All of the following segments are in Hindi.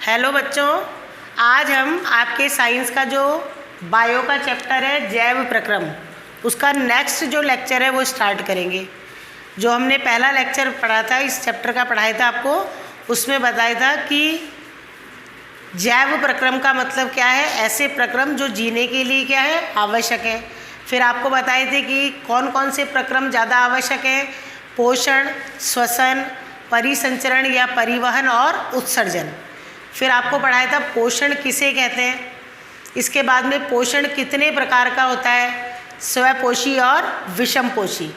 हेलो बच्चों, आज हम आपके साइंस का जो बायो का चैप्टर है जैव प्रक्रम, उसका नेक्स्ट जो लेक्चर है वो स्टार्ट करेंगे। जो हमने पहला लेक्चर पढ़ा था, इस चैप्टर का पढ़ाया था आपको, उसमें बताया था कि जैव प्रक्रम का मतलब क्या है, ऐसे प्रक्रम जो जीने के लिए क्या है आवश्यक है। फिर आपको बताए थे कि कौन कौन से प्रक्रम ज़्यादा आवश्यक हैं, पोषण, श्वसन, परिसंचरण या परिवहन और उत्सर्जन। फिर आपको पढ़ाया था पोषण किसे कहते हैं। इसके बाद में पोषण कितने प्रकार का होता है, स्वपोषी और विषमपोषी।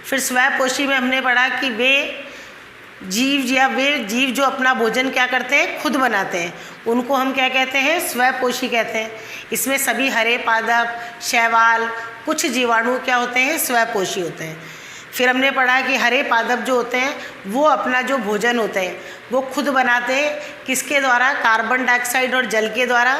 फिर स्वपोषी में हमने पढ़ा कि वे जीव जो अपना भोजन क्या करते हैं, खुद बनाते हैं, उनको हम क्या कहते हैं, स्वपोषी कहते हैं। इसमें सभी हरे पादप, शैवाल, कुछ जीवाणु क्या होते हैं, स्वपोषी होते हैं। फिर हमने पढ़ा कि हरे पादप जो होते हैं वो अपना जो भोजन होता है वो खुद बनाते हैं, किसके द्वारा, कार्बन डाइऑक्साइड और जल के द्वारा।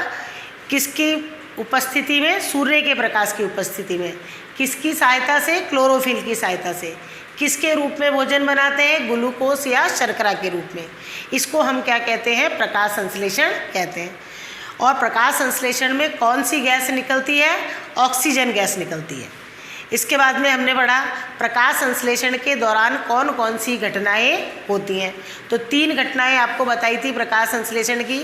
किसकी उपस्थिति में, सूर्य के प्रकाश की उपस्थिति में। किसकी सहायता से, क्लोरोफिल की सहायता से। किसके रूप में भोजन बनाते हैं, ग्लूकोज या शर्करा के रूप में। इसको हम क्या कहते हैं, प्रकाश संश्लेषण कहते हैं। और प्रकाश संश्लेषण में कौन सी गैस निकलती है, ऑक्सीजन गैस निकलती है। इसके बाद में हमने पढ़ा प्रकाश संश्लेषण के दौरान कौन कौन सी घटनाएं होती हैं। तो 3 घटनाएं आपको बताई थी प्रकाश संश्लेषण की।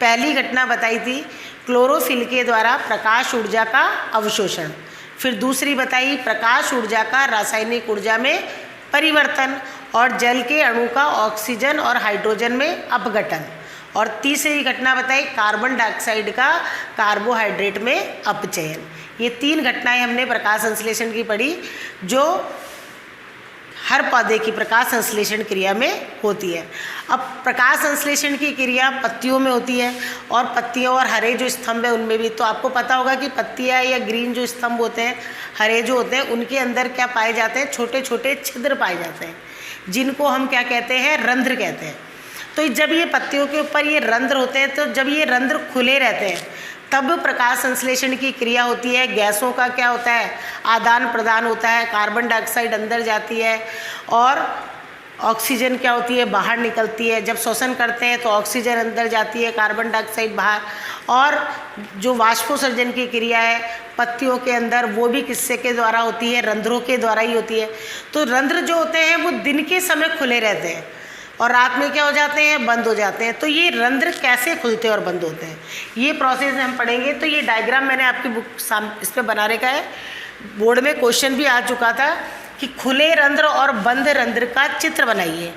पहली घटना बताई थी क्लोरोफिल के द्वारा प्रकाश ऊर्जा का अवशोषण। फिर दूसरी बताई प्रकाश ऊर्जा का रासायनिक ऊर्जा में परिवर्तन और जल के अणु का ऑक्सीजन और हाइड्रोजन में अपघटन। और तीसरी घटना बताई कार्बन डाइऑक्साइड का कार्बोहाइड्रेट में अपचयन। ये 3 घटनाएं हमने प्रकाश संश्लेषण की पढ़ी, जो हर पौधे की प्रकाश संश्लेषण क्रिया में होती है। अब प्रकाश संश्लेषण की क्रिया पत्तियों में होती है, और पत्तियों और हरे जो स्तंभ है उनमें भी। तो आपको पता होगा कि पत्तियां या ग्रीन जो स्तंभ होते हैं, हरे जो होते हैं, उनके अंदर क्या पाए जाते हैं, छोटे छोटे छिद्र पाए जाते हैं, जिनको हम क्या कहते हैं, रंध्र कहते हैं। तो जब ये पत्तियों के ऊपर ये रंध्र होते हैं, तो जब ये रंध्र खुले रहते हैं तब प्रकाश संश्लेषण की क्रिया होती है। गैसों का क्या होता है, आदान प्रदान होता है। कार्बन डाइऑक्साइड अंदर जाती है और ऑक्सीजन क्या होती है, बाहर निकलती है। जब श्वसन करते हैं तो ऑक्सीजन अंदर जाती है, कार्बन डाइऑक्साइड बाहर। और जो वाष्पोत्सर्जन की क्रिया है पत्तियों के अंदर, वो भी किससे के द्वारा होती है, रंध्रों के द्वारा ही होती है। तो रंध्र जो होते हैं वो दिन के समय खुले रहते हैं और रात में क्या हो जाते हैं, बंद हो जाते हैं। तो ये रंध्र कैसे खुलते और बंद होते हैं, ये प्रोसेस हम पढ़ेंगे। तो ये डायग्राम मैंने आपकी बुक इस पर बना रखा है, बोर्ड में क्वेश्चन भी आ चुका था कि खुले रंध्र और बंद रंध्र का चित्र बनाइए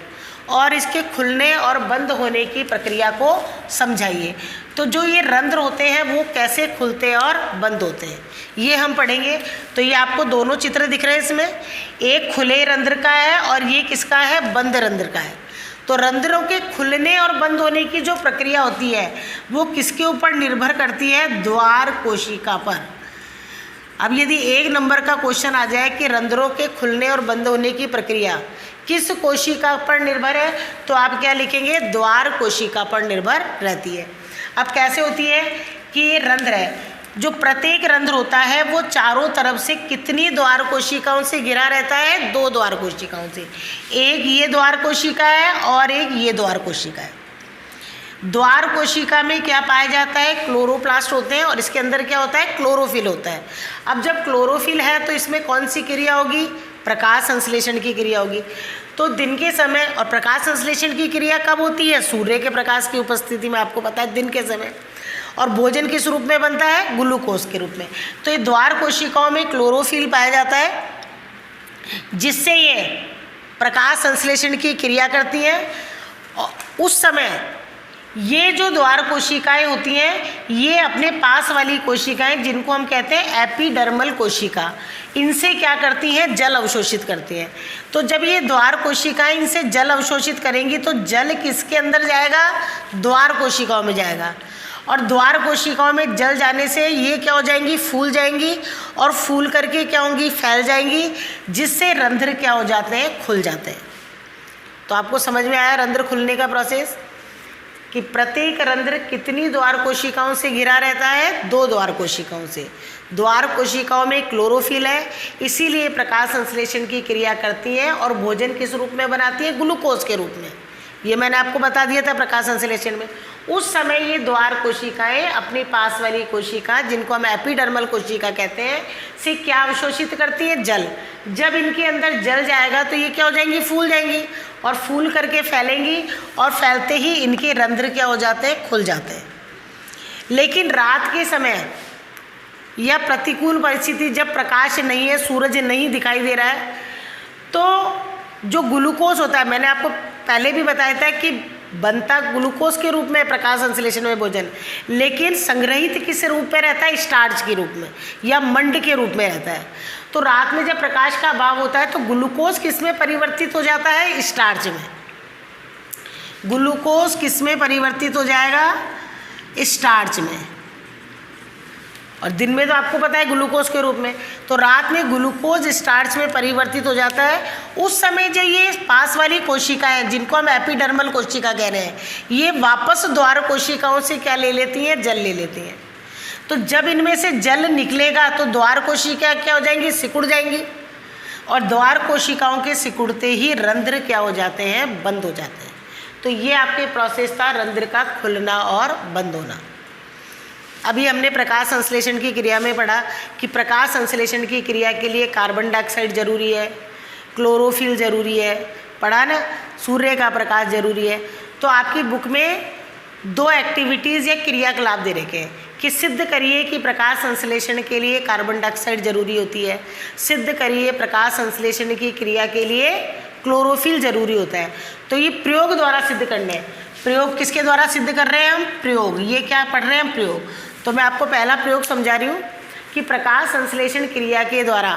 और इसके खुलने और बंद होने की प्रक्रिया को समझाइए। तो जो ये रंध्र होते हैं वो कैसे खुलते और बंद होते हैं, ये हम पढ़ेंगे। तो ये आपको दोनों चित्र दिख रहे हैं इसमें, एक खुले रंध्र का है और ये किसका है, बंद रंध्र का है। तो रंध्रों के खुलने और बंद होने की जो प्रक्रिया होती है वो किसके ऊपर निर्भर करती है, द्वार कोशिका पर। अब यदि 1 नंबर का क्वेश्चन आ जाए कि रंध्रों के खुलने और बंद होने की प्रक्रिया किस कोशिका पर निर्भर है, तो आप क्या लिखेंगे, द्वार कोशिका पर निर्भर रहती है। अब कैसे होती है कि ये रंध्र है, जो प्रत्येक रंध्र होता है वो चारों तरफ से कितनी द्वार कोशिकाओं से घिरा रहता है, 2 द्वार कोशिकाओं से। एक ये द्वार कोशिका है और एक ये द्वार कोशिका है। द्वार कोशिका में क्या पाया जाता है, क्लोरोप्लास्ट होते हैं और इसके अंदर क्या होता है, क्लोरोफिल होता है। अब जब क्लोरोफिल है तो इसमें कौन सी क्रिया होगी, प्रकाश संश्लेषण की क्रिया होगी। तो दिन के समय, और प्रकाश संश्लेषण की क्रिया कब होती है, सूर्य के प्रकाश की उपस्थिति में, आपको पता है, दिन के समय। और भोजन किस रूप में बनता है, ग्लूकोज के रूप में। तो ये द्वार कोशिकाओं में क्लोरोफिल पाया जाता है, जिससे ये प्रकाश संश्लेषण की क्रिया करती हैं। उस समय ये जो द्वार कोशिकाएं होती हैं, ये अपने पास वाली कोशिकाएं, जिनको हम कहते हैं एपिडर्मल कोशिका, इनसे क्या करती हैं, जल अवशोषित करती हैं। तो जब ये द्वार कोशिकाएं इनसे जल अवशोषित करेंगी तो जल किसके अंदर जाएगा, द्वार कोशिकाओं में जाएगा। और द्वार कोशिकाओं में जल जाने से ये क्या हो जाएंगी, फूल जाएंगी, और फूल करके क्या होंगी, फैल जाएंगी, जिससे रंध्र क्या हो जाते हैं, खुल जाते हैं। तो आपको समझ में आया रंध्र खुलने का प्रोसेस, कि प्रत्येक रंध्र कितनी द्वार कोशिकाओं से घिरा रहता है, 2 द्वार कोशिकाओं से। द्वार कोशिकाओं में क्लोरोफिल है, इसीलिए प्रकाश संश्लेषण की क्रिया करती है और भोजन किस रूप में बनाती है, ग्लूकोज के रूप में। ये मैंने आपको बता दिया था प्रकाश संश्लेषण में। उस समय ये द्वार कोशिकाएं अपने पास वाली कोशिका, जिनको हम एपिडर्मल कोशिका कहते हैं, से क्या अवशोषित करती है? जल। जब इनके अंदर जल जाएगा तो ये क्या हो जाएंगी? फूल जाएंगी, और फूल करके फैलेंगी, और फैलते ही इनके रंध्र क्या हो जाते हैं? खुल जाते हैं। लेकिन रात के समय या प्रतिकूल परिस्थिति, जब प्रकाश नहीं है, सूरज नहीं दिखाई दे रहा है, तो जो ग्लूकोज होता है, मैंने आपको पहले भी बताया था कि बनता ग्लूकोज के रूप में प्रकाश संश्लेषण में भोजन, लेकिन संग्रहित किस रूप में रहता है? स्टार्च के रूप में या मंड के रूप में रहता है। तो रात में जब प्रकाश का अभाव होता है तो ग्लूकोज किस में परिवर्तित हो जाता है? स्टार्च में। ग्लूकोज किस में परिवर्तित हो जाएगा? स्टार्च में। और दिन में तो आपको पता है ग्लूकोज के रूप में। तो रात में ग्लूकोज स्टार्च में परिवर्तित हो जाता है। उस समय जो ये पास वाली कोशिकाएं, जिनको हम एपिडर्मल कोशिका कह रहे हैं, ये वापस द्वार कोशिकाओं से क्या ले लेती हैं? जल ले लेती हैं। तो जब इनमें से जल निकलेगा तो द्वार कोशिका क्या हो जाएंगी? सिकुड़ जाएंगी, और द्वार कोशिकाओं के सिकुड़ते ही रंध्र क्या हो जाते हैं? बंद हो जाते हैं। तो ये आपके प्रोसेस था रंध्र का खुलना और बंद होना। अभी हमने प्रकाश संश्लेषण की क्रिया में पढ़ा कि प्रकाश संश्लेषण की क्रिया के लिए कार्बन डाइऑक्साइड जरूरी है, क्लोरोफिल जरूरी है, पढ़ा ना, सूर्य का प्रकाश जरूरी है। तो आपकी बुक में 2 एक्टिविटीज़ या क्रियाकलाप दे रखे हैं कि सिद्ध करिए कि प्रकाश संश्लेषण के लिए कार्बन डाइऑक्साइड जरूरी होती है, सिद्ध करिए प्रकाश संश्लेषण की क्रिया के लिए क्लोरोफिल जरूरी होता है। तो ये प्रयोग द्वारा सिद्ध करने हैं। प्रयोग किसके द्वारा सिद्ध कर रहे हैं हम? प्रयोग। ये क्या पढ़ रहे हैं हम? प्रयोग। तो मैं आपको पहला प्रयोग समझा रही हूँ कि प्रकाश संश्लेषण क्रिया के द्वारा,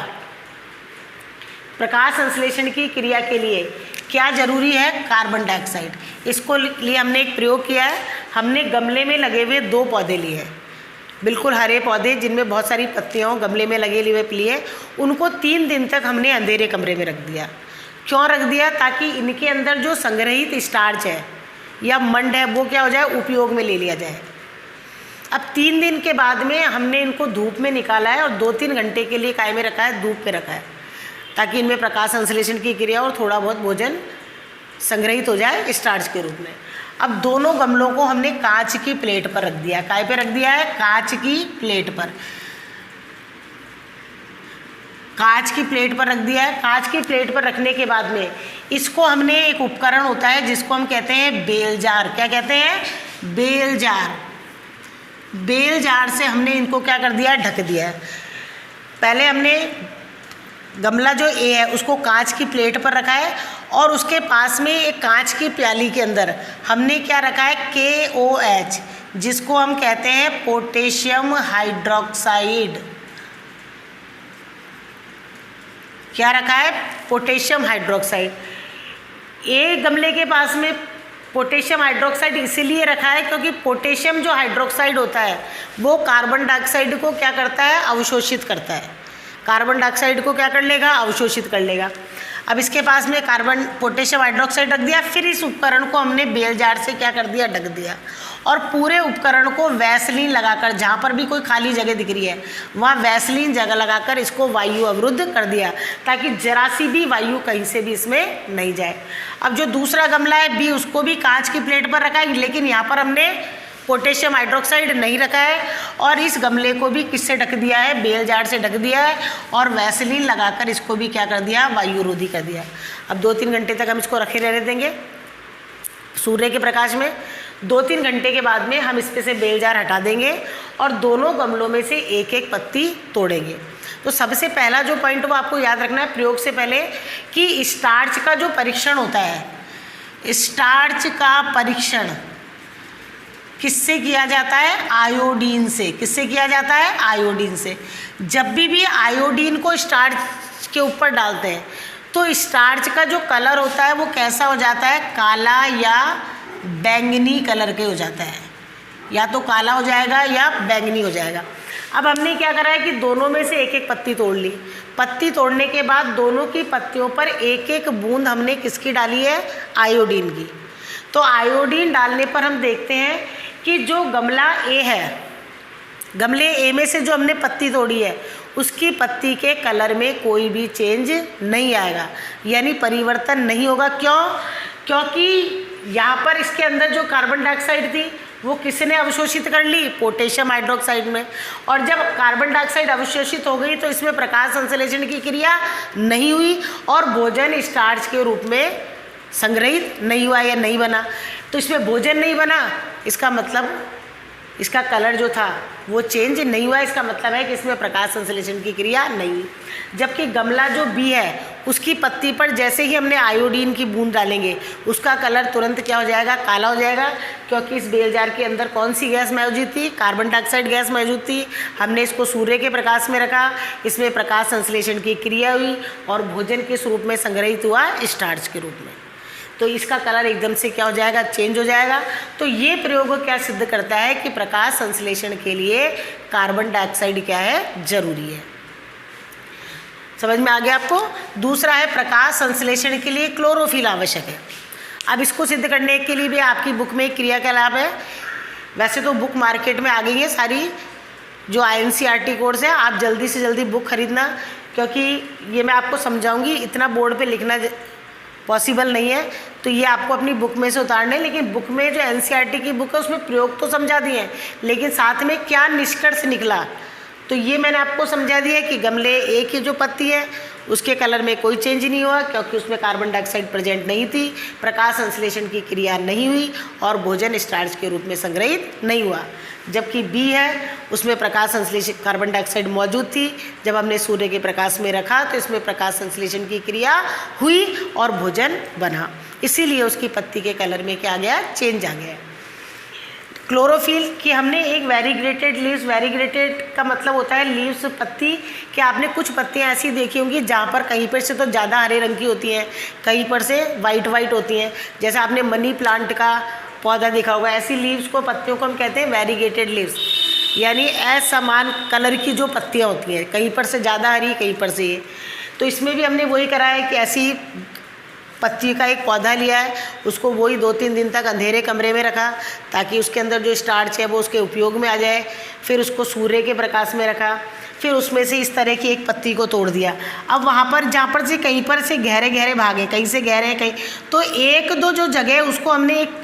प्रकाश संश्लेषण की क्रिया के लिए क्या जरूरी है? Carbon dioxide. इसको लिए हमने एक प्रयोग किया है। हमने गमले में लगे हुए 2 पौधे लिए हैं, बिल्कुल हरे पौधे जिनमें बहुत सारी पत्तियाँ गमले में लगे हुए लिए। उनको 3 दिन तक हमने अंधेरे कमरे में रख दिया। क्यों रख दिया? ताकि इनके अंदर जो संग्रहित स्टार्च है या मंड है वो क्या हो जाए? उपयोग में ले लिया जाए। अब 3 दिन के बाद में हमने इनको धूप में निकाला है और 2-3 घंटे के लिए काय में रखा है? धूप पे रखा है, ताकि इनमें प्रकाश संश्लेषण की क्रिया और थोड़ा बहुत भोजन संग्रहित हो जाए स्टार्च के रूप में। अब दोनों गमलों को हमने कांच की प्लेट पर रख दिया। काय पे रख दिया है? कांच की प्लेट पर। कांच की प्लेट पर रख दिया है। कांच की प्लेट पर रखने के बाद में इसको हमने, एक उपकरण होता है जिसको हम कहते हैं बेल जार। क्या कहते हैं? Bell jar. बेल जार से हमने इनको क्या कर दिया? ढक दिया है। पहले हमने गमला जो ए है उसको कांच की प्लेट पर रखा है, और उसके पास में एक कांच की प्याली के अंदर हमने क्या रखा है? KOH, जिसको हम कहते हैं पोटेशियम हाइड्रोक्साइड। क्या रखा है? Potassium hydroxide. एक गमले के पास में पोटेशियम हाइड्रोक्साइड इसीलिए रखा है क्योंकि पोटेशियम जो हाइड्रोक्साइड होता है वो कार्बन डाइऑक्साइड को क्या करता है? अवशोषित करता है। कार्बन डाइऑक्साइड को क्या कर लेगा? अवशोषित कर लेगा। अब इसके पास में पोटेशियम हाइड्रोक्साइड रख दिया। फिर इस उपकरण को हमने बेल जार से क्या कर दिया? ढक दिया, और पूरे उपकरण को वैसलीन लगाकर, जहाँ पर भी कोई खाली जगह दिख रही है वहाँ वैसलीन जगह लगाकर इसको वायु अवरुद्ध कर दिया, ताकि जरा सी भी वायु कहीं से भी इसमें नहीं जाए। अब जो दूसरा गमला है बी, उसको भी कांच की प्लेट पर रखा है, लेकिन यहाँ पर हमने पोटेशियम हाइड्रोक्साइड नहीं रखा है, और इस गमले को भी किससे ढक दिया है? बेल जार से ढक दिया है, और वैसलीन लगाकर इसको भी क्या कर दिया? वायुरोधी कर दिया। अब 2-3 घंटे तक हम इसको रखे रहने देंगे सूर्य के प्रकाश में। 2-3 घंटे के बाद में हम इसमें से बेल जार हटा देंगे और दोनों गमलों में से एक एक पत्ती तोड़ेंगे। तो सबसे पहला जो पॉइंट वो आपको याद रखना है प्रयोग से पहले, कि स्टार्च का जो परीक्षण होता है, स्टार्च का परीक्षण किससे किया जाता है? आयोडीन से। किससे किया जाता है? आयोडीन से। जब भी आयोडीन को स्टार्च के ऊपर डालते हैं तो स्टार्च का जो कलर होता है वो कैसा हो जाता है? काला या बैंगनी कलर के हो जाता है, या तो काला हो जाएगा या बैंगनी हो जाएगा। अब हमने क्या करा है कि दोनों में से एक एक पत्ती तोड़ ली। पत्ती तोड़ने के बाद दोनों की पत्तियों पर एक एक बूंद हमने किसकी डाली है? आयोडीन की। तो आयोडीन डालने पर हम देखते हैं कि जो गमला ए है, गमले ए में से जो हमने पत्ती तोड़ी है उसकी पत्ती के कलर में कोई भी चेंज नहीं आएगा, यानी परिवर्तन नहीं होगा। क्यों? क्योंकि यहाँ पर इसके अंदर जो कार्बन डाइऑक्साइड थी वो किसने अवशोषित कर ली, पोटेशियम हाइड्रोक्साइड में। और जब कार्बन डाइऑक्साइड अवशोषित हो गई तो इसमें प्रकाश संश्लेषण की क्रिया नहीं हुई और भोजन स्टार्च के रूप में संग्रहित नहीं हुआ या नहीं बना। तो इसमें भोजन नहीं बना, इसका मतलब इसका कलर जो था वो चेंज नहीं हुआ, इसका मतलब है कि इसमें प्रकाश संश्लेषण की क्रिया नहीं हुई। जबकि गमला जो बी है उसकी पत्ती पर जैसे ही हमने आयोडीन की बूंद डालेंगे उसका कलर तुरंत क्या हो जाएगा, काला हो जाएगा, क्योंकि इस बेल जार के अंदर कौन सी गैस मौजूद थी, कार्बन डाइऑक्साइड गैस मौजूद थी। हमने इसको सूर्य के प्रकाश में रखा, इसमें प्रकाश संश्लेषण की क्रिया हुई और भोजन किस रूप में संग्रहित हुआ, स्टार्च के रूप में। तो इसका कलर एकदम से क्या हो जाएगा, चेंज हो जाएगा। तो ये प्रयोग क्या सिद्ध करता है कि प्रकाश संश्लेषण के लिए कार्बन डाइऑक्साइड क्या है, जरूरी है। समझ में आ गया आपको। दूसरा है प्रकाश संश्लेषण के लिए क्लोरोफिल आवश्यक है। अब इसको सिद्ध करने के लिए भी आपकी बुक में एक क्रियाकलाप है। वैसे तो बुक मार्केट में आ गई है सारी, जो INCERT कोर्स है, आप जल्दी से जल्दी बुक खरीदना, क्योंकि ये मैं आपको समझाऊंगी, इतना बोर्ड पे लिखना पॉसिबल नहीं है। तो ये आपको अपनी बुक में से उतारना है। लेकिन बुक में जो NCERT की बुक है उसमें प्रयोग तो समझा दिए हैं, लेकिन साथ में क्या निष्कर्ष निकला तो ये मैंने आपको समझा दिया कि गमले ए की जो पत्ती है उसके कलर में कोई चेंज नहीं हुआ, क्योंकि उसमें कार्बन डाइऑक्साइड प्रेजेंट नहीं थी, प्रकाश संश्लेषण की क्रिया नहीं हुई और भोजन स्टार्च के रूप में संग्रहित नहीं हुआ। जबकि बी है उसमें प्रकाश संश्लेषण कार्बन डाइऑक्साइड मौजूद थी, जब हमने सूर्य के प्रकाश में रखा तो इसमें प्रकाश संश्लेषण की क्रिया हुई और भोजन बना, इसीलिए उसकी पत्ती के कलर में क्या आ गया, चेंज आ गया। क्लोरोफिल की हमने एक वेरीग्रेटेड लीव्स, वेरीग्रेटेड का मतलब होता है लीव्स, पत्ती, कि आपने कुछ पत्तियां ऐसी देखी होंगी जहाँ पर कहीं पर से तो ज़्यादा हरे रंग की होती हैं, कहीं पर से वाइट वाइट होती हैं। जैसे आपने मनी प्लांट का पौधा देखा होगा, ऐसी लीव्स को, पत्तियों को हम कहते हैं वेरीगेटेड लीव्स, यानी असमान कलर की जो पत्तियाँ होती हैं, कहीं पर से ज़्यादा हरी, कहीं पर से ये। तो इसमें भी हमने वही करा है कि ऐसी पत्ती का एक पौधा लिया है, उसको वही 2-3 दिन तक अंधेरे कमरे में रखा ताकि उसके अंदर जो स्टार्च है वो उसके उपयोग में आ जाए। फिर उसको सूर्य के प्रकाश में रखा, फिर उसमें से इस तरह की एक पत्ती को तोड़ दिया। अब वहाँ पर जहाँ पर से कहीं पर से गहरे गहरे भाग हैं, कहीं से गहरे हैं, कहीं तो 1-2 जो जगह है उसको हमने एक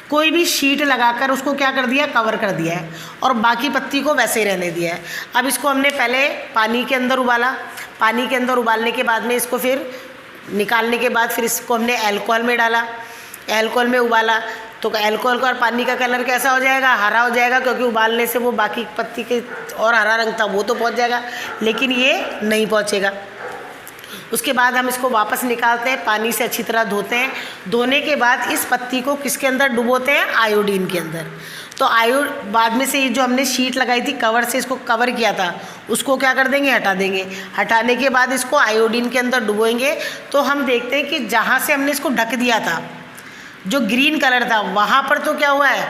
कोई भी शीट लगाकर उसको क्या कर दिया, कवर कर दिया है और बाकी पत्ती को वैसे ही रहने दिया है। अब इसको हमने पहले पानी के अंदर उबाला, पानी के अंदर उबालने के बाद में इसको फिर निकालने के बाद फिर इसको हमने अल्कोहल में डाला, अल्कोहल में उबाला, तो अल्कोहल का और पानी का कलर कैसा हो जाएगा, हरा हो जाएगा, क्योंकि उबालने से वो बाकी पत्ती के और हरा रंग था वो तो पहुंच जाएगा, लेकिन ये नहीं पहुंचेगा। उसके बाद हम इसको वापस निकालते हैं, पानी से अच्छी तरह धोते हैं। धोने के बाद इस पत्ती को किसके अंदर डुबोते हैं, आयोडीन के अंदर। तो बाद में से ये जो हमने शीट लगाई थी, कवर से इसको कवर किया था, उसको क्या कर देंगे, हटा देंगे। हटाने के बाद इसको आयोडीन के अंदर डुबोएंगे तो हम देखते हैं कि जहाँ से हमने इसको ढक दिया था, जो ग्रीन कलर था, वहाँ पर तो क्या हुआ है,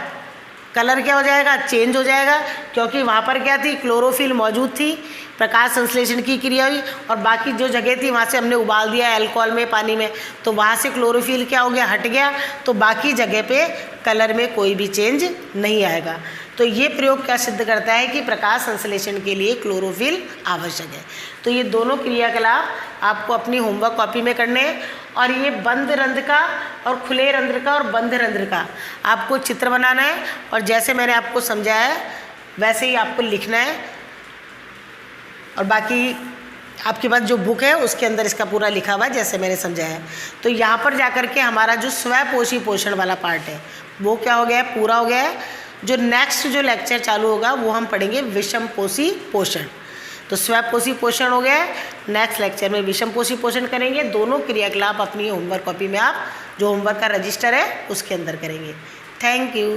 कलर क्या हो जाएगा, चेंज हो जाएगा, क्योंकि वहाँ पर क्या थी, क्लोरोफिल मौजूद थी, प्रकाश संश्लेषण की क्रिया हुई। और बाकी जो जगह थी वहाँ से हमने उबाल दिया अल्कोहल में, पानी में, तो वहाँ से क्लोरोफिल क्या हो गया, हट गया, तो बाकी जगह पे कलर में कोई भी चेंज नहीं आएगा। तो ये प्रयोग क्या सिद्ध करता है कि प्रकाश संश्लेषण के लिए क्लोरोफिल आवश्यक है। तो ये दोनों क्रियाकलाप आपको अपनी होमवर्क कॉपी में करने हैं। और ये बंद रंध्र का और खुले रंध्र का और बंद रंध्र का आपको चित्र बनाना है, और जैसे मैंने आपको समझाया है वैसे ही आपको लिखना है। और बाकी आपके पास जो बुक है उसके अंदर इसका पूरा लिखा हुआ है जैसे मैंने समझाया है। तो यहाँ पर जाकर के हमारा जो स्वपोषी पोषण वाला पार्ट है वो क्या हो गया है, पूरा हो गया है। जो नेक्स्ट जो लेक्चर चालू होगा वो हम पढ़ेंगे विषमपोषी पोषण। तो स्वपोषी पोषण हो गया है, नेक्स्ट लेक्चर में विषमपोषी पोषण करेंगे। दोनों क्रियाकलाप अपनी होमवर्क कॉपी में आप जो होमवर्क का रजिस्टर है उसके अंदर करेंगे। Thank you.